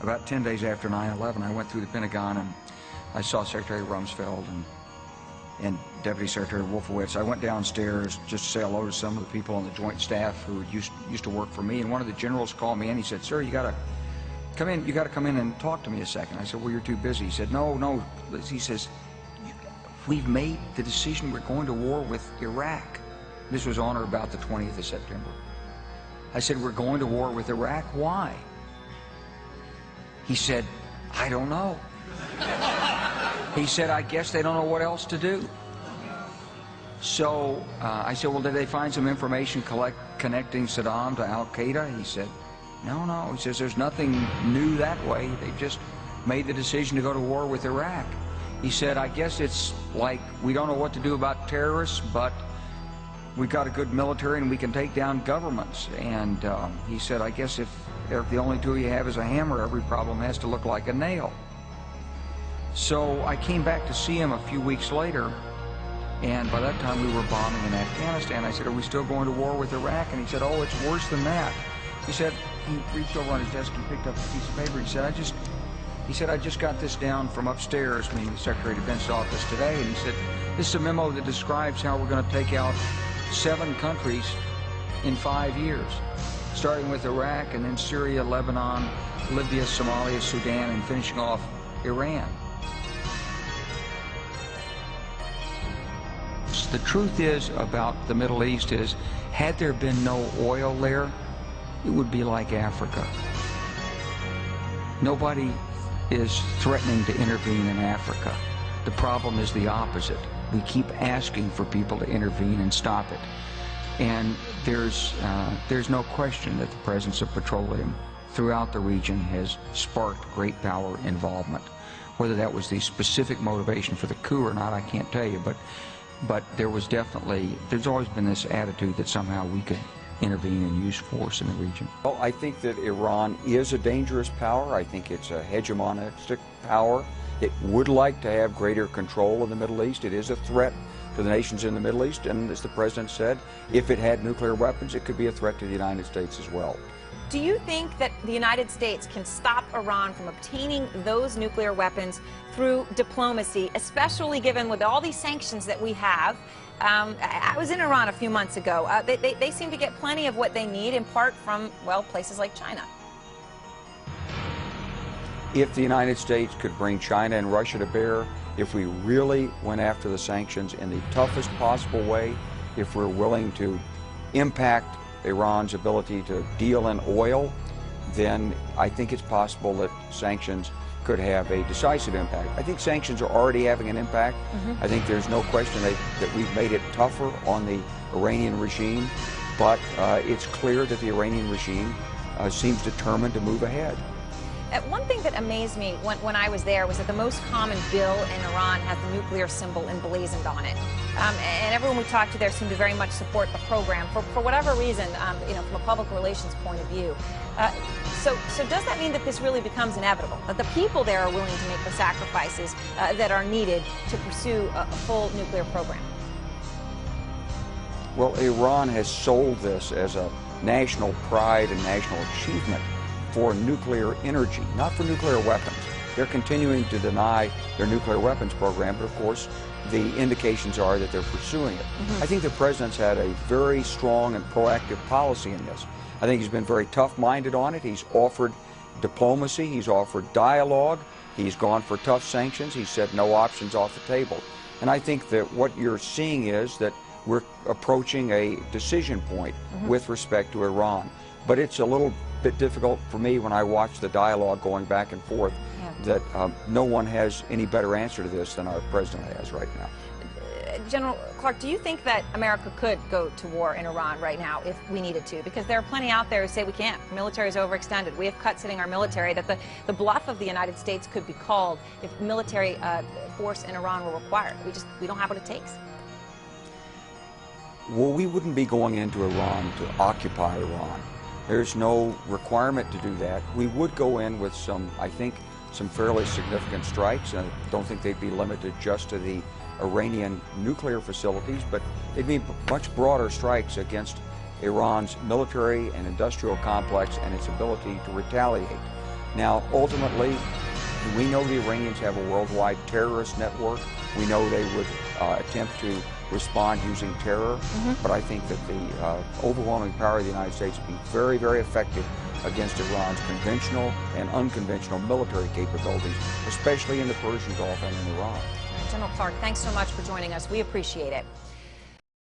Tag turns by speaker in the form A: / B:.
A: about 10 days after 9/11, I went through the Pentagon and I saw Secretary Rumsfeld and Deputy Secretary Wolfowitz. I went downstairs just to say hello to some of the people on the Joint Staff who used to work for me, and one of the generals called me in. He said, "Sir, you got to come in and talk to me a second." I said, "Well, you're too busy." He said, No. He says, "We've made the decision. We're going to war with Iraq." This was on or about the 20th of September. I said, "We're going to war with Iraq. Why?" He said, "I don't know." He said, "I guess they don't know what else to do." So I said, "Well, did they find some information connecting Saddam to Al-Qaeda?" He said, No. He says, "There's nothing new that way. They've just made the decision to go to war with Iraq." He said, "I guess it's like we don't know what to do about terrorists, but we've got a good military and we can take down governments." And he said, "I guess if the only tool you have is a hammer, every problem has to look like a nail." So I came back to see him a few weeks later, and by that time we were bombing in Afghanistan. I said, "Are we still going to war with Iraq?" And he said, "Oh, it's worse than that." He said, he reached over on his desk and picked up a piece of paper. He said, I just got this down from upstairs, meaning the Secretary of Defense's office today, and he said, "This is a memo that describes how we're going to take out 7 countries in 5 years, starting with Iraq and then Syria, Lebanon, Libya, Somalia, Sudan, and finishing off Iran." The truth is about the Middle East is, had there been no oil there, it would be like Africa. Nobody is threatening to intervene in Africa. The problem is the opposite. We keep asking for people to intervene and stop it. And there's no question that the presence of petroleum throughout the region has sparked great power involvement. Whether that was the specific motivation for the coup or not, I can't tell you, but there's always been this attitude that somehow we could intervene and use force in the region. Well, I think that Iran is a dangerous power. I think it's a hegemonistic power. It would like to have greater control in the Middle East. It is a threat to the nations in the Middle East, and as the President said, if it had nuclear weapons, it could be a threat to the United States as well.
B: Do you think that the United States can stop Iran from obtaining those nuclear weapons through diplomacy, especially given with all these sanctions that we have? I was in Iran a few months ago. They seem to get plenty of what they need, in part from, well, places like China.
A: If the United States could bring China and Russia to bear, if we really went after the sanctions in the toughest possible way, if we're willing to impact Iran's ability to deal in oil, then I think it's possible that sanctions could have a decisive impact. I think sanctions are already having an impact. I think there's no question that we've made it tougher on the Iranian regime, but it's clear that the Iranian regime seems determined to move ahead.
B: One thing that amazed me when I was there was that the most common bill in Iran has the nuclear symbol emblazoned on it. And everyone we talked to there seemed to very much support the program for whatever reason, from a public relations point of view. So does that mean that this really becomes inevitable, that the people there are willing to make the sacrifices that are needed to pursue a full nuclear program?
A: Well, Iran has sold this as a national pride and national achievement for nuclear energy, not for nuclear weapons. They're continuing to deny their nuclear weapons program, but of course the indications are that they're pursuing it. I think the President's had a very strong and proactive policy in this. I think he's been very tough-minded on it. He's offered diplomacy, he's offered dialogue, he's gone for tough sanctions, he said no options off the table. And I think that what you're seeing is that we're approaching a decision point with respect to Iran. But it's a little bit difficult for me when I watch the dialogue going back and forth that no one has any better answer to this than our President has right now.
B: General Clark, do you think that America could go to war in Iran right now if we needed to? Because there are plenty out there who say we can't. The military is overextended. We have cuts hitting our military, that the bluff of the United States could be called if military force in Iran were required. We don't have what it takes.
A: Well, we wouldn't be going into Iran to occupy Iran. There's no requirement to do that. We would go in with some fairly significant strikes. I don't think they'd be limited just to the Iranian nuclear facilities, but they'd be much broader strikes against Iran's military and industrial complex and its ability to retaliate. Now, ultimately, we know the Iranians have a worldwide terrorist network. We know they would attempt to respond using terror, but I think that the overwhelming power of the United States would be very, very effective against Iran's conventional and unconventional military capabilities, especially in the Persian Gulf and in Iran.
B: General Clark, thanks so much for joining us. We appreciate it.